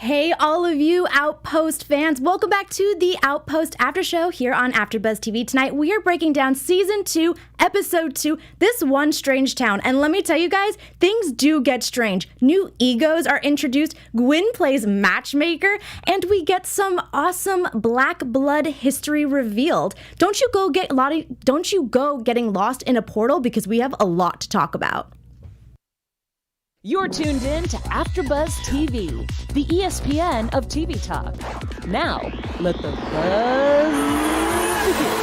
Hey, all of you Outpost fans, welcome back to the Outpost After Show here on AfterBuzz TV. Tonight, we are breaking down Season 2, Episode 2, This One Strange Town. And let me tell you guys, things do get strange. New egos are introduced, Gwen plays matchmaker, and we get some awesome black blood history revealed. Don't you go getting lost in a portal, because we have a lot to talk about. You're tuned in to AfterBuzz TV, the ESPN of TV talk. Now, let the buzz begin.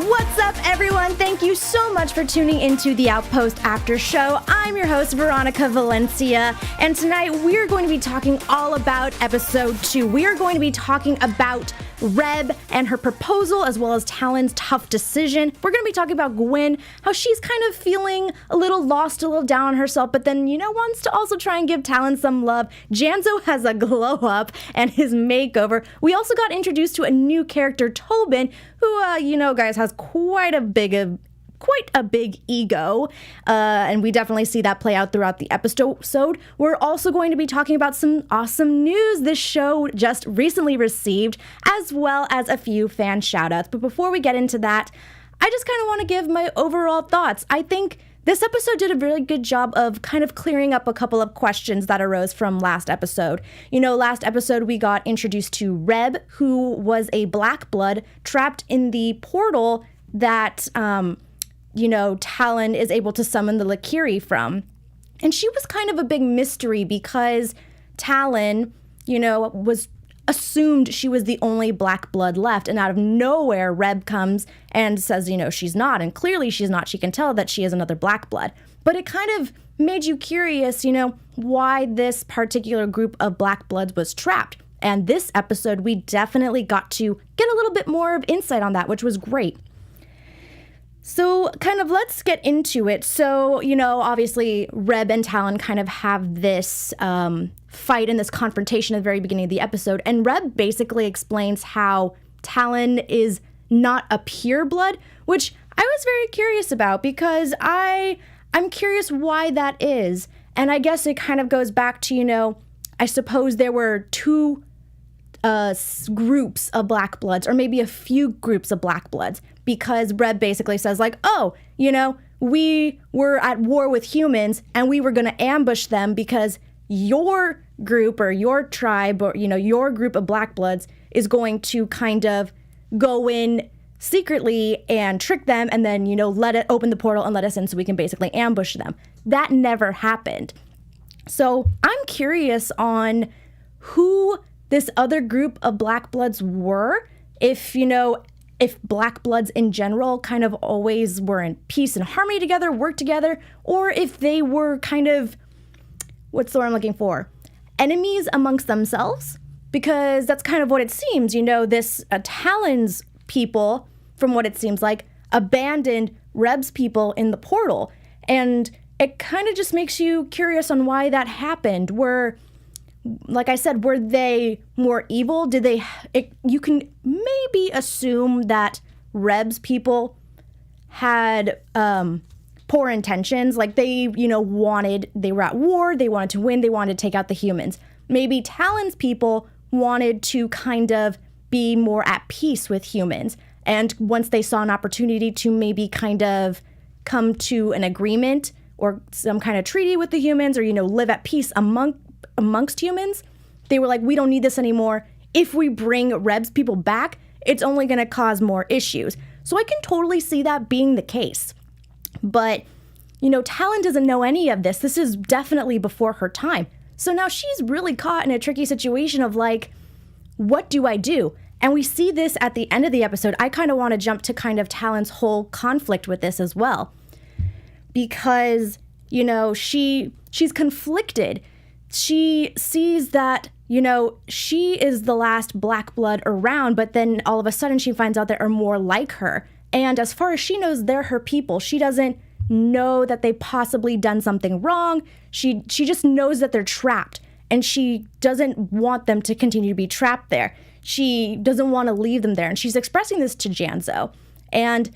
What's up, everyone? Thank you so much for tuning into the Outpost After Show. I'm your host, Veronica Valencia, and tonight we're going to be talking all about Episode 2. We are going to be talking about Rebb and her proposal, as well as Talon's tough decision. We're going to be talking about Gwen, how she's kind of feeling a little lost, a little down on herself, but then, wants to also try and give Talon some love. Janzo has a glow up and his makeover. We also got introduced to a new character, Tobin, who, guys, has quite a big ego, and we definitely see that play out throughout the episode. We're also going to be talking about some awesome news this show just recently received, as well as a few fan shoutouts. But before we get into that, I just kind of want to give my overall thoughts. I think this episode did a really good job of kind of clearing up a couple of questions that arose from last episode. Last episode we got introduced to Rebb, who was a black blood trapped in the portal that Talon is able to summon the Lakiri from. And she was kind of a big mystery because Talon, was assumed she was the only black blood left. And out of nowhere, Rebb comes and says, she's not. And clearly she's not. She can tell that she is another black blood. But it kind of made you curious, why this particular group of black bloods was trapped. And this episode, we definitely got to get a little bit more of insight on that, which was great. So let's get into it. So, obviously Rebb and Talon kind of have this fight and this confrontation at the very beginning of the episode. And Rebb basically explains how Talon is not a pure blood, which I was very curious about because I'm curious why that is. And I guess it kind of goes back to, I suppose there were two groups of black bloods, or maybe a few groups of black bloods, because Rebb basically says we were at war with humans and we were going to ambush them because your group or your tribe or, your group of black bloods is going to kind of go in secretly and trick them and then, let it open the portal and let us in so we can basically ambush them. That never happened. So I'm curious on who this other group of black bloods were, if black bloods in general kind of always were in peace and harmony together, worked together, or if they were kind of, what's the word I'm looking for, enemies amongst themselves, because that's kind of what it seems. This Talons people, from what it seems like, abandoned Rebb's people in the portal, and it kind of just makes you curious on why that happened. Like I said, were they more evil? You can maybe assume that Rebb's people had poor intentions. Like they were at war, they wanted to win, they wanted to take out the humans. Maybe Talon's people wanted to kind of be more at peace with humans. And once they saw an opportunity to maybe kind of come to an agreement or some kind of treaty with the humans, or, live at peace amongst humans, they were like, we don't need this anymore. If we bring Rebb's people back, it's only going to cause more issues. So I can totally see that being the case. But, Talon doesn't know any of this. This is definitely before her time. So now she's really caught in a tricky situation of what do I do? And we see this at the end of the episode. I kind of want to jump to kind of Talon's whole conflict with this as well. Because, she's conflicted. She sees that, she is the last black blood around, but then all of a sudden she finds out there are more like her. And as far as she knows, they're her people. She doesn't know that they possibly done something wrong. She just knows that they're trapped, and she doesn't want them to continue to be trapped there. She doesn't want to leave them there. And she's expressing this to Janzo. And,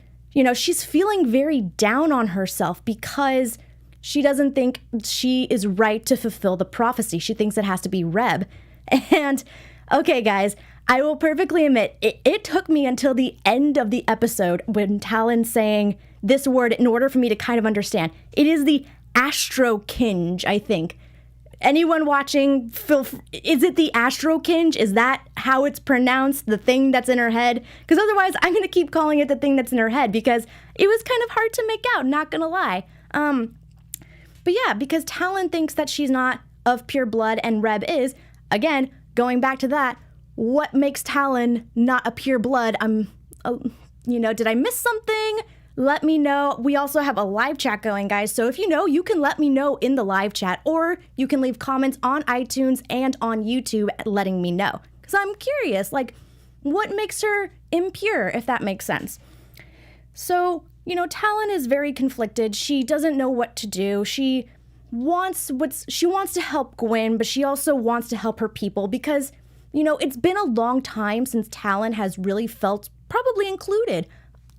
she's feeling very down on herself because she doesn't think she is right to fulfill the prophecy. She thinks it has to be Rebb. And okay, guys, I will perfectly admit, it took me until the end of the episode when Talon's saying this word in order for me to kind of understand. It is the astrokinge, I think. Anyone watching, is it the astrokinge? Is that how it's pronounced, the thing that's in her head? Because otherwise, I'm going to keep calling it the thing that's in her head because it was kind of hard to make out, not going to lie. But yeah, because Talon thinks that she's not of pure blood and Rebb is. Again, going back to that, what makes Talon not a pure blood? Did I miss something? Let me know. We also have a live chat going, guys. So if you know, you can let me know in the live chat, or you can leave comments on iTunes and on YouTube letting me know. Because I'm curious, like, what makes her impure, if that makes sense? So, Talon is very conflicted. She doesn't know what to do. She wants to help Gwen, but she also wants to help her people because, it's been a long time since Talon has really felt probably included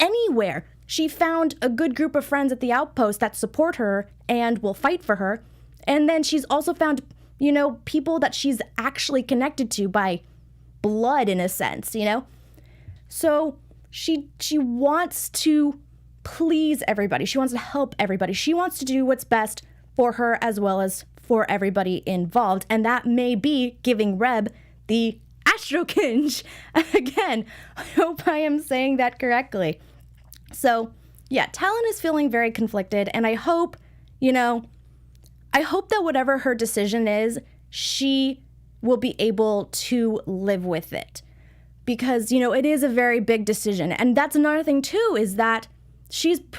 anywhere. She found a good group of friends at the Outpost that support her and will fight for her. And then she's also found, people that she's actually connected to by blood in a sense, So she wants to please everybody. She wants to help everybody. She wants to do what's best for her as well as for everybody involved. And that may be giving Rebb the astrokinge. Again, I hope I am saying that correctly. So, yeah, Talon is feeling very conflicted, and I hope that whatever her decision is, she will be able to live with it. Because, it is a very big decision. And that's another thing, too, is that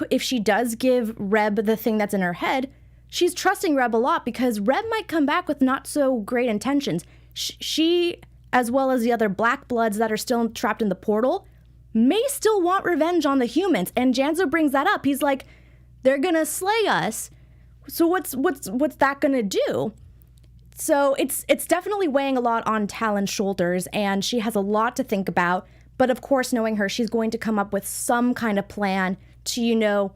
if she does give Rebb the thing that's in her head, she's trusting Rebb a lot because Rebb might come back with not so great intentions. She, as well as the other blackbloods that are still trapped in the portal, may still want revenge on the humans. And Janzo brings that up. He's like, they're gonna slay us. So what's that gonna do? So it's definitely weighing a lot on Talon's shoulders, and she has a lot to think about. But of course, knowing her, she's going to come up with some kind of plan to,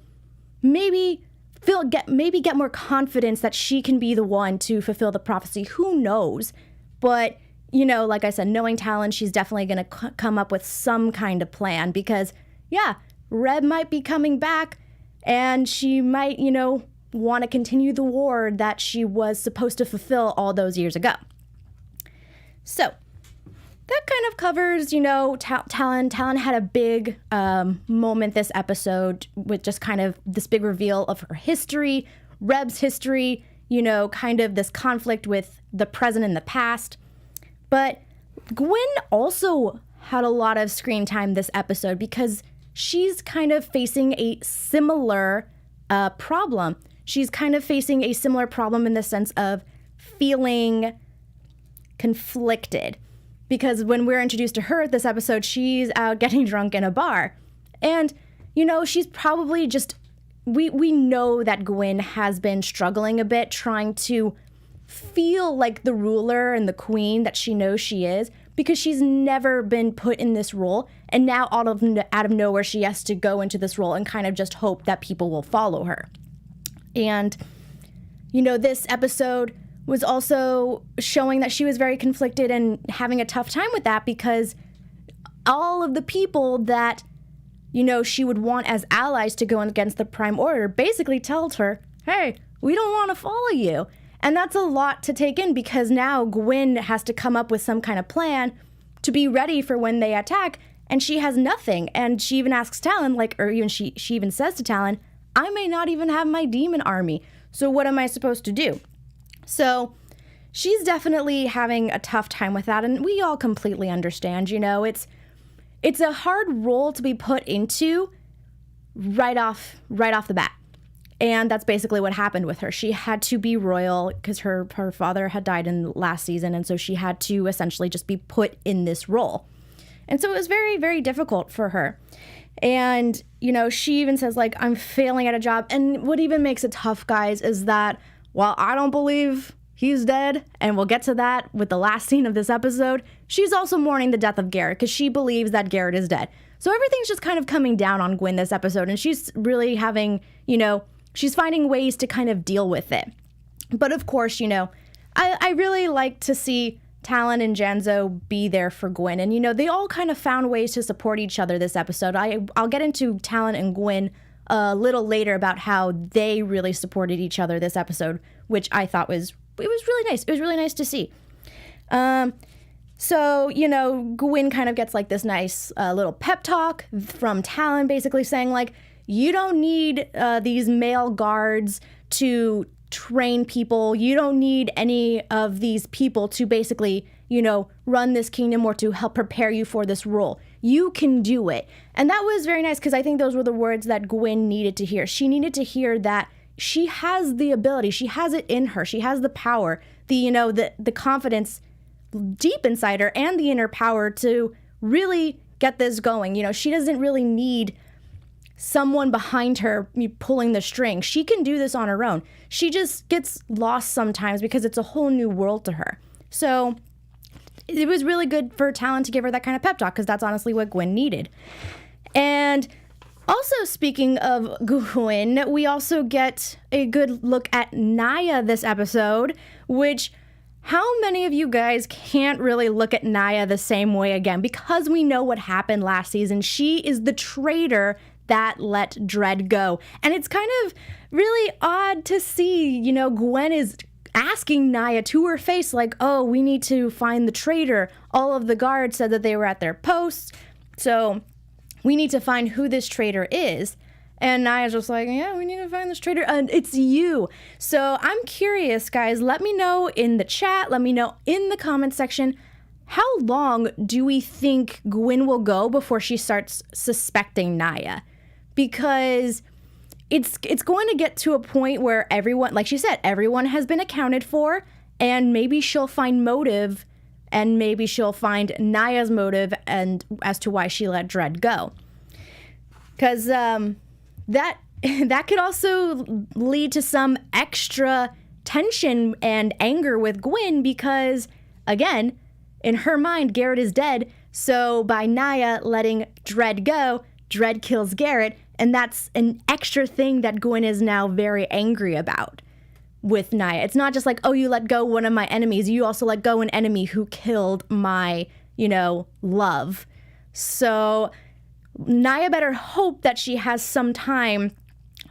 maybe get more confidence that she can be the one to fulfill the prophecy. Who knows? But like I said, knowing Talon, she's definitely going to come up with some kind of plan because, yeah, Rebb might be coming back and she might, want to continue the war that she was supposed to fulfill all those years ago. So that kind of covers, Talon. Talon had a big moment this episode with just kind of this big reveal of her history, Rebb's history, kind of this conflict with the present and the past. But Gwen also had a lot of screen time this episode because she's kind of facing a similar problem. She's kind of facing a similar problem in the sense of feeling conflicted. Because when we're introduced to her this episode, she's out getting drunk in a bar. And, she's probably just... We know that Gwen has been struggling a bit trying to feel like the ruler and the queen that she knows she is because she's never been put in this role, and now out of nowhere she has to go into this role and kind of just hope that people will follow her. And this episode was also showing that she was very conflicted and having a tough time with that because all of the people that she would want as allies to go against the Prime Order basically told her, hey, we don't want to follow you. And that's a lot to take in because now Gwen has to come up with some kind of plan to be ready for when they attack, and she has nothing. And she even asks Talon, she even says to Talon, I may not even have my demon army, so what am I supposed to do? So she's definitely having a tough time with that, and we all completely understand, it's a hard role to be put into right off the bat. And that's basically what happened with her. She had to be royal because her father had died in last season. And so she had to essentially just be put in this role. And so it was very, very difficult for her. And, she even says, I'm failing at a job. And what even makes it tough, guys, is that while I don't believe he's dead, and we'll get to that with the last scene of this episode, she's also mourning the death of Garrett because she believes that Garrett is dead. So everything's just kind of coming down on Gwen this episode. And she's really having, she's finding ways to kind of deal with it. But of course, I really like to see Talon and Janzo be there for Gwen. And, they all kind of found ways to support each other this episode. I'll get into Talon and Gwen a little later about how they really supported each other this episode, which I thought was really nice. It was really nice to see. So, Gwen kind of gets like this nice little pep talk from Talon, basically saying like, you don't need these male guards to train people. You don't need any of these people to basically, run this kingdom or to help prepare you for this role. You can do it. And that was very nice because I think those were the words that Gwen needed to hear. She needed to hear that she has the ability. She has it in her. She has the power, the confidence deep inside her and the inner power to really get this going. She doesn't really need someone behind her pulling the string. She can do this on her own. She just gets lost sometimes because it's a whole new world to her. So it was really good for Talon to give her that kind of pep talk because that's honestly what Gwen needed. And also, speaking of Gwen, we also get a good look at Naya this episode, which how many of you guys can't really look at Naya the same way again? Because we know what happened last season. She is the traitor that let Dredd go. And it's kind of really odd to see, Gwen is asking Naya to her face like, oh, we need to find the traitor. All of the guards said that they were at their posts. So we need to find who this traitor is. And Naya's just like, yeah, we need to find this traitor. And it's you. So I'm curious, guys. Let me know in the chat. Let me know in the comment section. How long do we think Gwen will go before she starts suspecting Naya? Because it's going to get to a point where everyone, like she said, everyone has been accounted for. And maybe she'll find motive. And maybe she'll find Naya's motive and as to why she let Dredd go. Because that could also lead to some extra tension and anger with Gwen because, again, in her mind, Garrett is dead. So by Naya letting Dredd go, Dredd kills Garrett. And that's an extra thing that Gwen is now very angry about with Naya. It's not just like, oh, you let go one of my enemies. You also let go an enemy who killed my, love. So Naya better hope that she has some time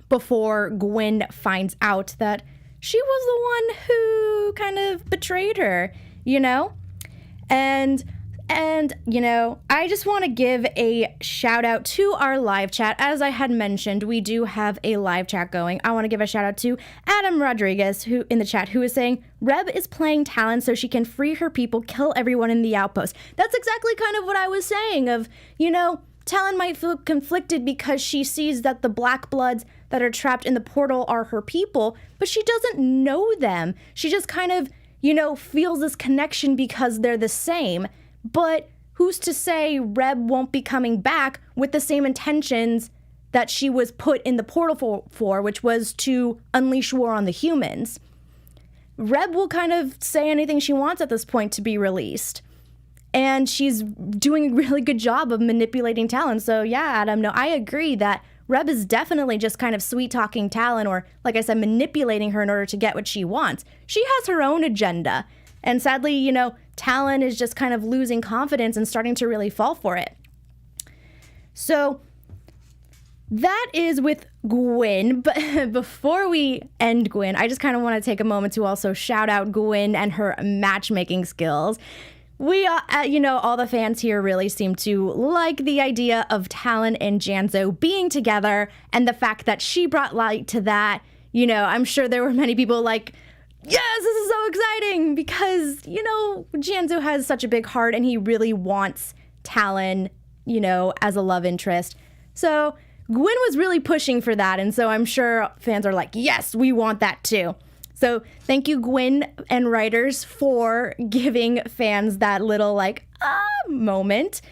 before Gwen finds out that she was the one who kind of betrayed her, And, I just want to give a shout out to our live chat. As I had mentioned, we do have a live chat going. I want to give a shout out to Adam Rodriguez, who in the chat, who is saying, Rebb is playing Talon so she can free her people, kill everyone in the Outpost. That's exactly kind of what I was saying of, Talon might feel conflicted because she sees that the blackbloods that are trapped in the portal are her people, but she doesn't know them. She just kind of, feels this connection because they're the same. But who's to say Rebb won't be coming back with the same intentions that she was put in the portal for, which was to unleash war on the humans? Rebb will kind of say anything she wants at this point to be released. And she's doing a really good job of manipulating Talon. So yeah, Adam, no, I agree that Rebb is definitely just kind of sweet-talking Talon or, like I said, manipulating her in order to get what she wants. She has her own agenda. And sadly, Talon is just kind of losing confidence and starting to really fall for it. So that is with Gwen. But before we end Gwen, I just kind of want to take a moment to also shout out Gwen and her matchmaking skills. We, all the fans here really seem to like the idea of Talon and Janzo being together and the fact that she brought light to that. I'm sure there were many people like, yes, this is so exciting because, Janzo has such a big heart and he really wants Talon, as a love interest. So Gwen was really pushing for that. And so I'm sure fans are like, yes, we want that too. So thank you, Gwen and writers, for giving fans that little moment.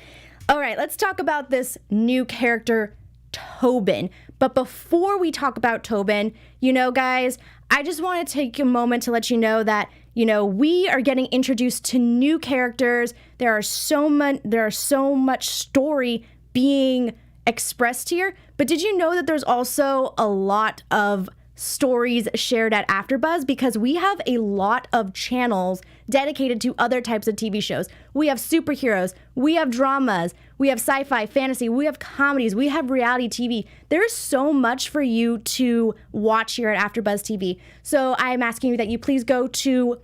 All right, let's talk about this new character, Tobin. But before we talk about Tobin, guys, I just want to take a moment to let you know that, we are getting introduced to new characters. There are so much story being expressed here. But did you know that there's also a lot of stories shared at AfterBuzz because we have a lot of channels dedicated to other types of TV shows. We have superheroes, we have dramas, we have sci-fi, fantasy, we have comedies, we have reality TV. There's so much for you to watch here at AfterBuzz TV. So I'm asking you that you please go to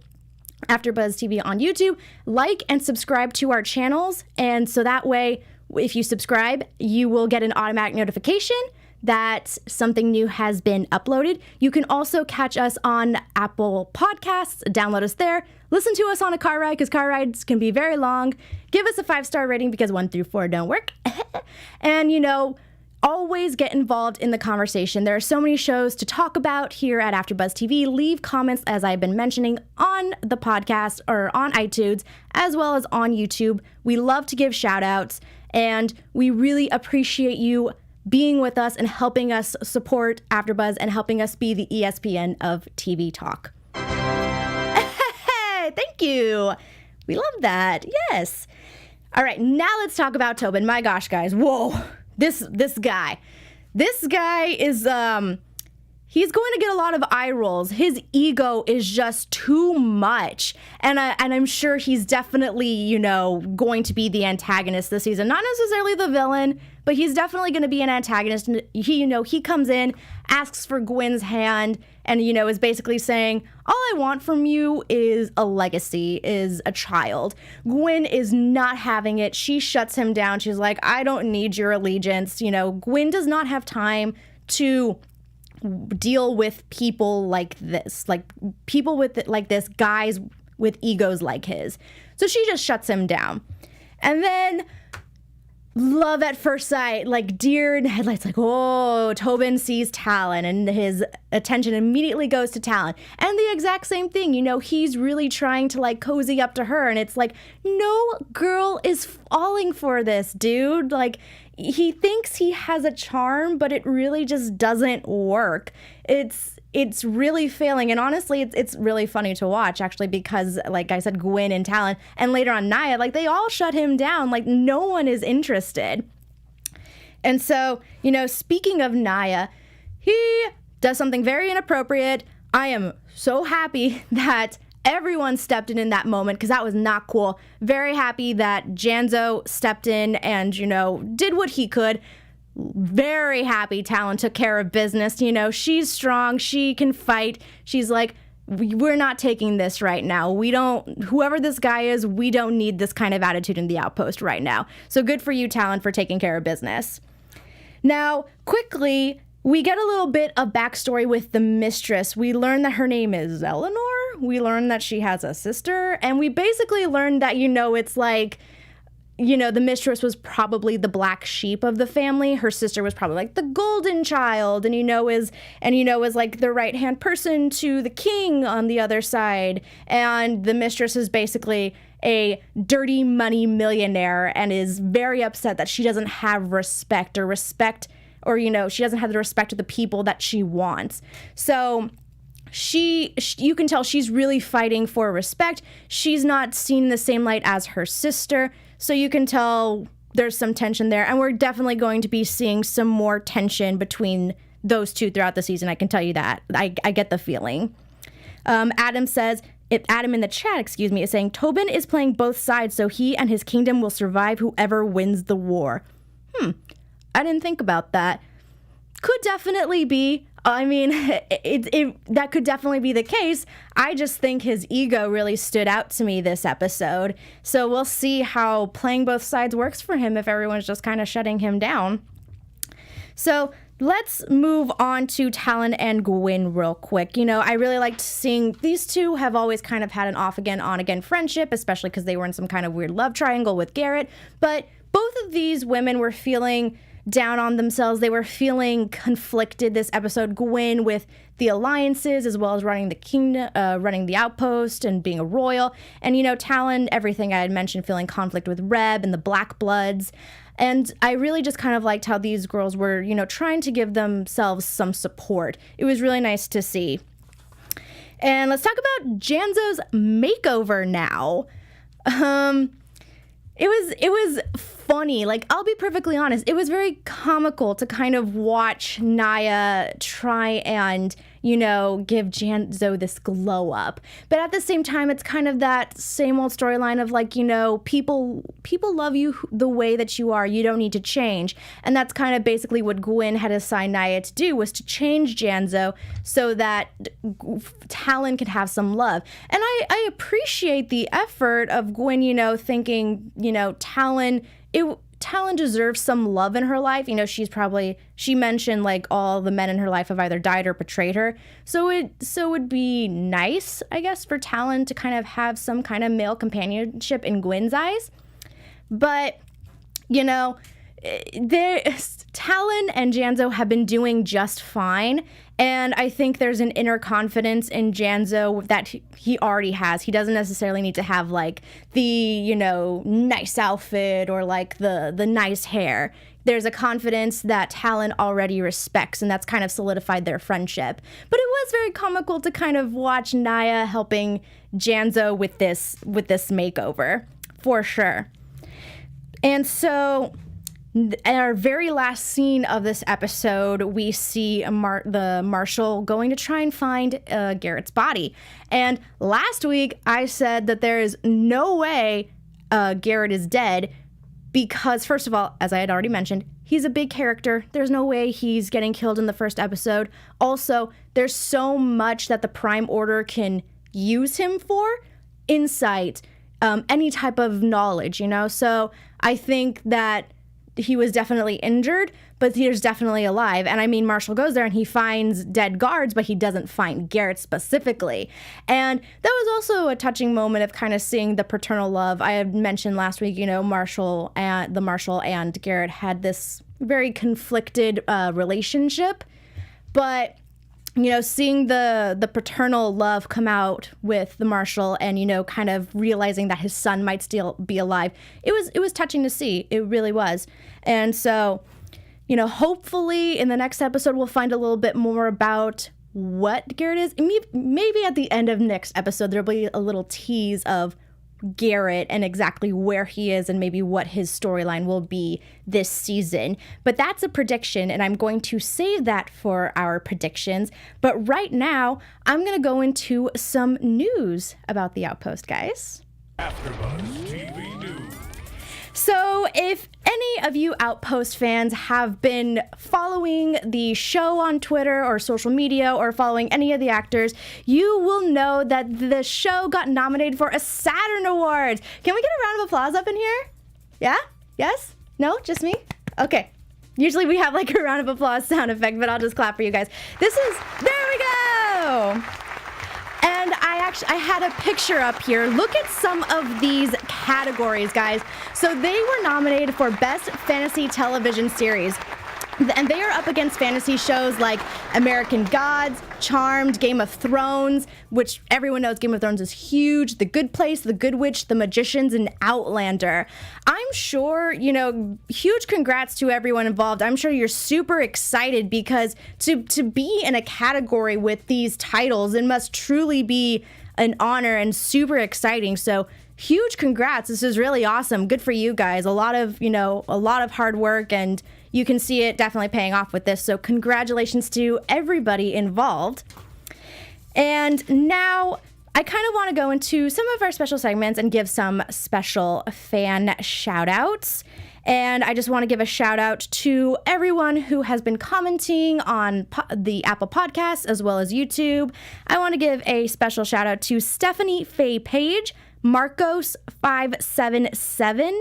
AfterBuzz TV on YouTube, like and subscribe to our channels, and so that way, if you subscribe, you will get an automatic notification that something new has been uploaded. You can also catch us on Apple Podcasts, download us there, listen to us on a car ride, because car rides can be very long. Give us a 5-star rating because 1 through 4 don't work. And, always get involved in the conversation. There are so many shows to talk about here at AfterBuzz TV. Leave comments, as I've been mentioning, on the podcast or on iTunes, as well as on YouTube. We love to give shout outs, and we really appreciate you being with us and helping us support AfterBuzz and helping us be the ESPN of TV talk. Thank you. We love that. Yes. All right, now let's talk about Tobin. My gosh, guys. Whoa. This guy is, he's going to get a lot of eye rolls. His ego is just too much. And I'm sure he's definitely, going to be the antagonist this season. Not necessarily the villain, but he's definitely going to be an antagonist. He comes in, asks for Gwen's hand, and, is basically saying, all I want from you is a legacy, is a child. Gwen is not having it. She shuts him down. She's like, I don't need your allegiance. Gwen does not have time to deal with people like this, guys with egos like his. So she just shuts him down. And then love at first sight, deer in headlights, Tobin sees Talon and his attention immediately goes to Talon. And the exact same thing, he's really trying to cozy up to her, and it's no girl is falling for this dude. He thinks he has a charm, but it really just doesn't work. It's really failing, and honestly, it's really funny to watch, actually, because, like I said, Gwen and Talon, and later on Nia, they all shut him down. No one is interested. And so, speaking of Nia, he does something very inappropriate. I am so happy that everyone stepped in that moment, because that was not cool. Very happy that Janzo stepped in and, did what he could. Very happy Talon took care of business. She's strong. She can fight. She's like, we're not taking this right now. Whoever this guy is, we don't need this kind of attitude in the Outpost right now. So good for you, Talon, for taking care of business. Now, quickly, we get a little bit of backstory with the Mistress. We learn that her name is Eleanor. We learn that she has a sister. And we basically learned that, it's the Mistress was probably the black sheep of the family. Her sister was probably the golden child, and is the right-hand person to the king on the other side. And the Mistress is basically a dirty money millionaire and is very upset that she doesn't have respect, or she doesn't have the respect of the people that she wants. So you can tell she's really fighting for respect. She's not seen in the same light as her sister. So you can tell there's some tension there. And we're definitely going to be seeing some more tension between those two throughout the season. I can tell you that. I get the feeling. Adam in the chat, is saying, Tobin is playing both sides so he and his kingdom will survive whoever wins the war. I didn't think about that. Could definitely be. I mean, that could definitely be the case. I just think his ego really stood out to me this episode. So we'll see how playing both sides works for him if everyone's just kind of shutting him down. So let's move on to Talon and Gwyn real quick. I really liked seeing these two have always kind of had an off-again, on-again friendship, especially because they were in some kind of weird love triangle with Garrett. But both of these women were feeling down on themselves. They were feeling conflicted this episode. Gwen with the alliances, as well as running the kingdom, running the Outpost and being a royal. And, Talon, everything I had mentioned, feeling conflict with Rebb and the blackbloods. And I really just kind of liked how these girls were, trying to give themselves some support. It was really nice to see. And let's talk about Janzou's makeover now. It was funny. I'll be perfectly honest. It was very comical to kind of watch Nia try and, give Janzo this glow up. But at the same time, it's kind of that same old storyline of like, people love you the way that you are. You don't need to change. And that's kind of basically what Gwen had assigned Naya to do, was to change Janzo so that Talon could have some love. And I appreciate the effort of Gwen, thinking, Talon deserves some love in her life. She mentioned like all the men in her life have either died or betrayed her. So it would be nice, I guess, for Talon to kind of have some kind of male companionship in Gwen's eyes. But, Talon and Janzo have been doing just fine. And I think there's an inner confidence in Janzo that he already has. He doesn't necessarily need to have like the, nice outfit or like the nice hair. There's a confidence that Talon already respects, and that's kind of solidified their friendship. But it was very comical to kind of watch Naya helping Janzo with this makeover, for sure. And so in our very last scene of this episode, we see the marshal going to try and find Garrett's body. And last week, I said that there is no way Garrett is dead because, first of all, as I had already mentioned, he's a big character. There's no way he's getting killed in the first episode. Also, there's so much that the Prime Order can use him for. Insight, any type of knowledge, So I think that he was definitely injured, but he's definitely alive. And I mean, Marshall goes there and he finds dead guards, but he doesn't find Garrett specifically. And that was also a touching moment of kind of seeing the paternal love. I had mentioned last week, Marshall and Garrett had this very conflicted relationship, but seeing the paternal love come out with the Marshal and, kind of realizing that his son might still be alive, it was touching to see. It really was. And so, hopefully in the next episode, we'll find a little bit more about what Garrett is. Maybe at the end of next episode, there'll be a little tease of Garrett and exactly where he is and maybe what his storyline will be this season. But that's a prediction, and I'm going to save that for our predictions. But right now, I'm going to go into some news about the Outpost, guys. AfterBuzz TV News. So if any of you Outpost fans have been following the show on Twitter or social media or following any of the actors, you will know that the show got nominated for a Saturn Awards. Can we get a round of applause up in here? Yeah? Yes? No? Just me? Okay. Usually we have like a round of applause sound effect, but I'll just clap for you guys. There we go! And I had a picture up here. Look at some of these categories, guys. So they were nominated for Best Fantasy Television Series. And they are up against fantasy shows like American Gods, Charmed, Game of Thrones, which everyone knows Game of Thrones is huge, The Good Place, The Good Witch, The Magicians, and Outlander. I'm sure, huge congrats to everyone involved. I'm sure you're super excited because to be in a category with these titles, it must truly be an honor and super exciting. So huge congrats. This is really awesome. Good for you guys. A lot of hard work, and you can see it definitely paying off with this. So congratulations to everybody involved. And now I kind of want to go into some of our special segments and give some special fan shout outs. And I just want to give a shout out to everyone who has been commenting on the Apple Podcasts as well as YouTube. I want to give a special shout out to Stephanie Faye Page, Marcos577,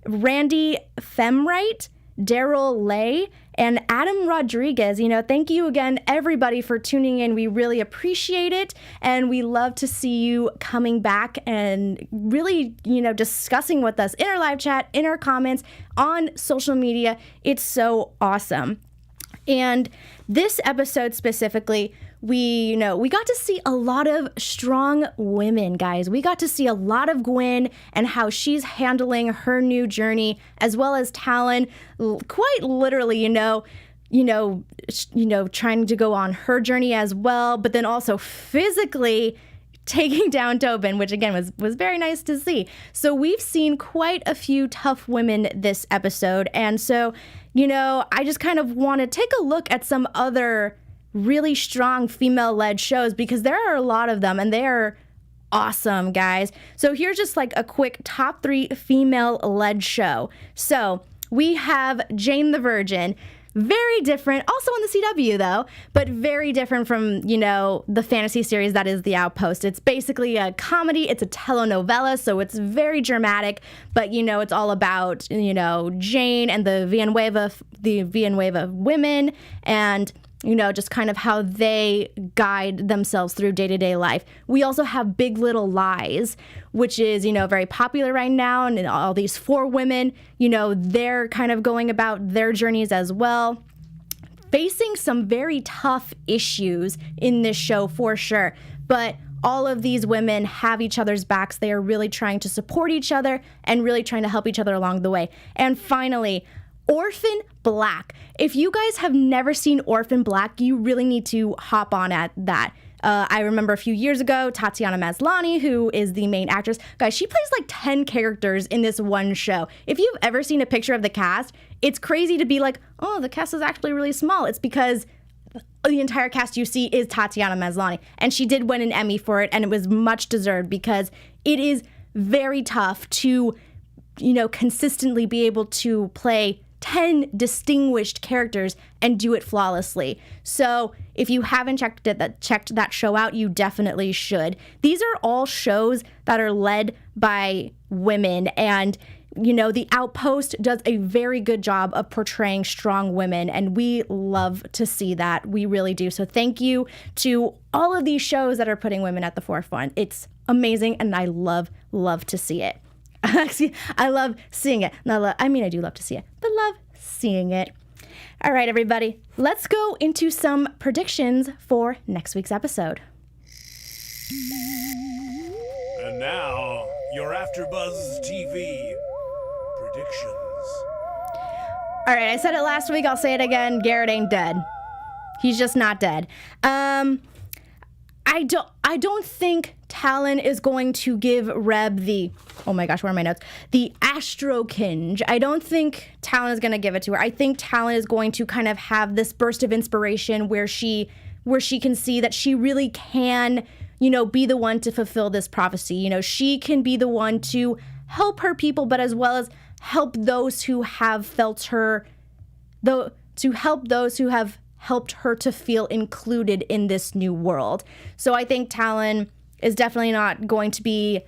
Randy Femright, Daryl Lay, and Adam Rodriguez. Thank you again, everybody, for tuning in. We really appreciate it, and we love to see you coming back and really, discussing with us in our live chat, in our comments, on social media. It's so awesome. And this episode specifically, we got to see a lot of strong women, guys. We got to see a lot of Gwen and how she's handling her new journey, as well as Talon, quite literally, trying to go on her journey as well, but then also physically taking down Tobin, which again was very nice to see. So we've seen quite a few tough women this episode, and so I just kind of want to take a look at some other really strong female-led shows, because there are a lot of them and they are awesome, guys. So here's just like a quick top 3 female-led show. So we have Jane the Virgin. Very different, also on the CW though, but very different from, the fantasy series that is The Outpost. It's basically a comedy, it's a telenovela, so it's very dramatic, but it's all about, Jane and the Villanueva women, and just kind of how they guide themselves through day-to-day life. We also have Big Little Lies, which is, very popular right now, and all these 4 women, they're kind of going about their journeys as well, facing some very tough issues in this show for sure. But all of these women have each other's backs. They are really trying to support each other and really trying to help each other along the way. And finally, Orphan Black. If you guys have never seen Orphan Black, you really need to hop on at that. I remember a few years ago, Tatiana Maslany, who is the main actress, guys, she plays like 10 characters in this one show. If you've ever seen a picture of the cast, it's crazy to be like, oh, the cast is actually really small. It's because the entire cast you see is Tatiana Maslany, and she did win an Emmy for it, and it was much deserved, because it is very tough to, consistently be able to play 10 distinguished characters and do it flawlessly. So if you haven't checked that show out, you definitely should. These are all shows that are led by women, and The Outpost does a very good job of portraying strong women, and we love to see that. We really do. So thank you to all of these shows that are putting women at the forefront. It's amazing, and I love to see it. I love seeing it. I do love to see it, but love seeing it. All right, everybody, let's go into some predictions for next week's episode. And now, your AfterBuzz TV predictions. All right, I said it last week, I'll say it again. Garrett ain't dead. He's just not dead. I don't think Talon is going to give Rebb the, oh my gosh, where are my notes? The Astro Kinge. I don't think Talon is going to give it to her. I think Talon is going to kind of have this burst of inspiration where she can see that she really can, be the one to fulfill this prophecy. She can be the one to help her people, but as well as help those who have felt her, to help those who have helped her to feel included in this new world. So I think Talon is definitely not going to be,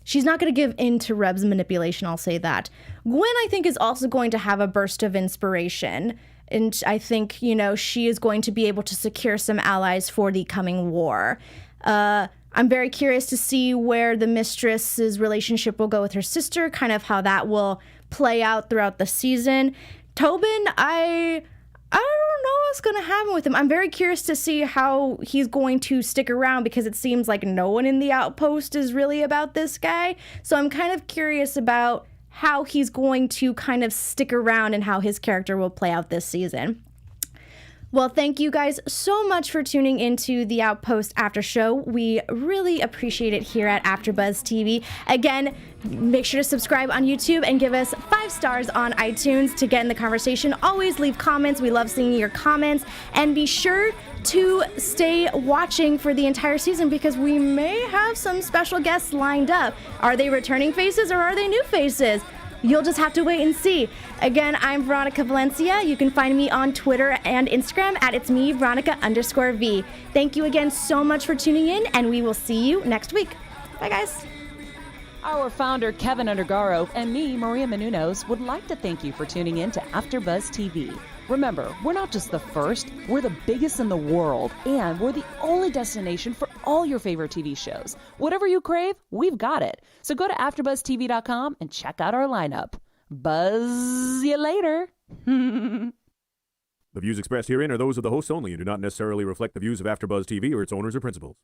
she's not going to give in to Rebb's manipulation, I'll say that. Gwen, I think, is also going to have a burst of inspiration. And I think, she is going to be able to secure some allies for the coming war. I'm very curious to see where the Mistress's relationship will go with her sister, kind of how that will play out throughout the season. Tobin, I don't know what's going to happen with him. I'm very curious to see how he's going to stick around, because it seems like no one in the Outpost is really about this guy. So I'm kind of curious about how he's going to kind of stick around and how his character will play out this season. Well, thank you guys so much for tuning into the Outpost After Show. We really appreciate it here at AfterBuzz TV. Again, make sure to subscribe on YouTube and give us 5 stars on iTunes to get in the conversation. Always leave comments. We love seeing your comments. And be sure to stay watching for the entire season, because we may have some special guests lined up. Are they returning faces or are they new faces? You'll just have to wait and see. Again, I'm Veronica Valencia. You can find me on Twitter and Instagram at it's me, Veronica_V. Thank you again so much for tuning in, and we will see you next week. Bye, guys. Our founder, Keven Undergaro, and me, Maria Menounos, would like to thank you for tuning in to AfterBuzz TV. Remember, we're not just the first, we're the biggest in the world, and we're the only destination for all your favorite TV shows. Whatever you crave, we've got it. So go to AfterBuzzTV.com and check out our lineup. Buzz you later. The views expressed herein are those of the hosts only and do not necessarily reflect the views of AfterBuzz TV or its owners or principals.